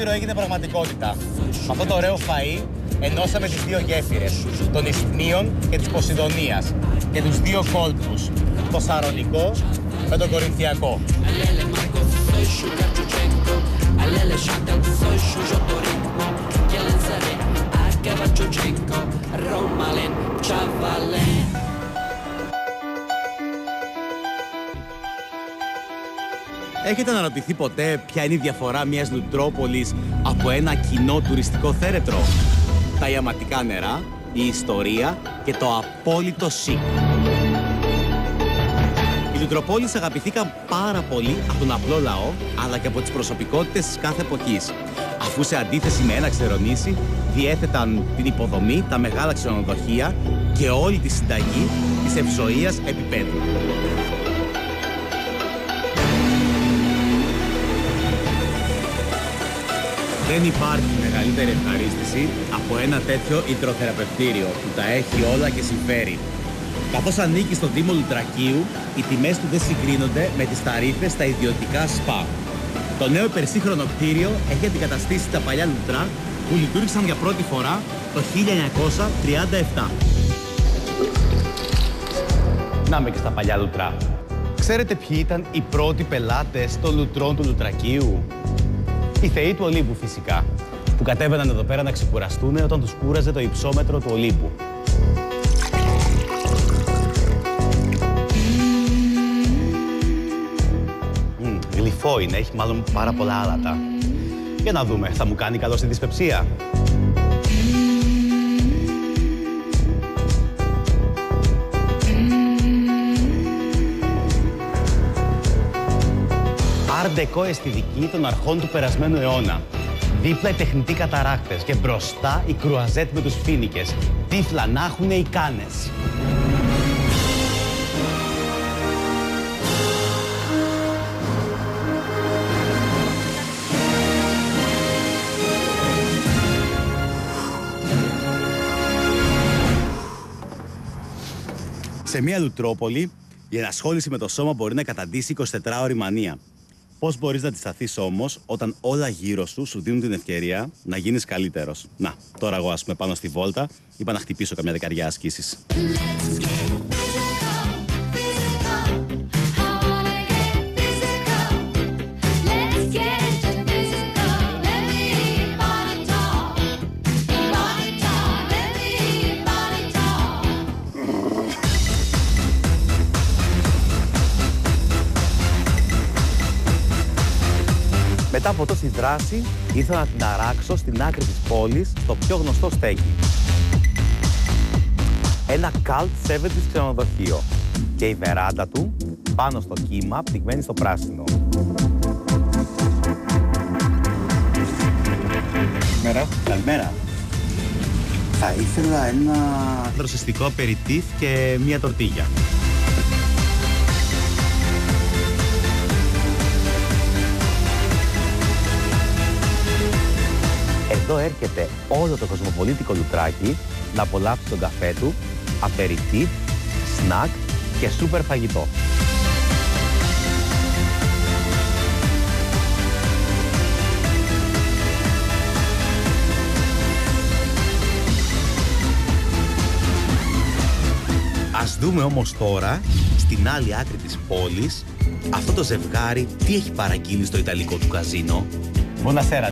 όνειρο έγινε πραγματικότητα. Με αυτό το ωραίο φαΐ ενώσαμε τις δύο γέφυρες, των Ισθμίων και της Ποσειδονίας, και τους δύο κόλπους, το Σαρονικό με τον Κορινθιακό. Έχετε αναρωτηθεί ποτέ ποια είναι η διαφορά μιας Λουτρόπολης από ένα κοινό τουριστικό θέρετρο? Τα ιαματικά νερά, η ιστορία και το απόλυτο σικ. Οι Λουτροπόλεις αγαπηθήκαν πάρα πολύ από τον απλό λαό, αλλά και από τις προσωπικότητες της κάθε εποχής, αφού σε αντίθεση με ένα Ξερονήσι διέθεταν την υποδομή, τα μεγάλα ξενοδοχεία και όλη τη συνταγή της ευσοίας επίπεδου. Δεν υπάρχει μεγαλύτερη ευχαρίστηση από ένα τέτοιο υδροθεραπευτήριο που τα έχει όλα και συμφέρει. Καθώς ανήκει στο Δήμο Λουτρακίου, οι τιμές του δεν συγκρίνονται με τις ταρίφες στα ιδιωτικά σπα. Το νέο υπερσύγχρονο κτίριο έχει αντικαταστήσει τα παλιά λουτρά που λειτουργήσαν για πρώτη φορά το 1937. Να με και στα παλιά λουτρά. Ξέρετε ποιοι ήταν οι πρώτοι πελάτες των λουτρών του Λουτρακίου? Οι θεοί του Ολύμπου φυσικά, που κατέβαιναν εδώ πέρα να ξεκουραστούν όταν τους κούραζε το υψόμετρο του Ολύμπου. Γλυφό είναι, έχει μάλλον πάρα πολλά άλατα. Για να δούμε, θα μου κάνει καλό στη δυσπεψία? Art Deco αισθητική των αρχών του περασμένου αιώνα. Δίπλα οι τεχνητοί καταράκτες και μπροστά οι κρουαζέτ με τους φοίνικες. Τύφλα να έχουνε οι κάνες. Σε μια Λουτρόπολη, η ενασχόληση με το σώμα μπορεί να καταντήσει 24ωρη μανία. Πώς μπορείς να αντισταθείς όμως όταν όλα γύρω σου σου δίνουν την ευκαιρία να γίνεις καλύτερος? Να, τώρα εγώ ας πούμε πάνω στη βόλτα είπα να χτυπήσω καμιά δεκαριά ασκήσεις. Μετά από τόση δράση, ήρθα να την αράξω στην άκρη της πόλης, στο πιο γνωστό στέκι. Ένα cult 70's ξενοδοχείο και η βεράντα του πάνω στο κύμα, πνιγμένη στο πράσινο. Καλημέρα. Καλημέρα. Θα ήθελα ένα δροσιστικό απεριτίφ και μία τορτίγια. Εδώ έρχεται όλο το κοσμοπολίτικο Λουτράκι να απολαύσει τον καφέ του, απεριτίφ, σνακ και σούπερ φαγητό. Ας δούμε όμως τώρα, στην άλλη άκρη της πόλης, αυτό το ζευγάρι τι έχει παραγγείλει στο ιταλικό του καζίνο. Buonasera.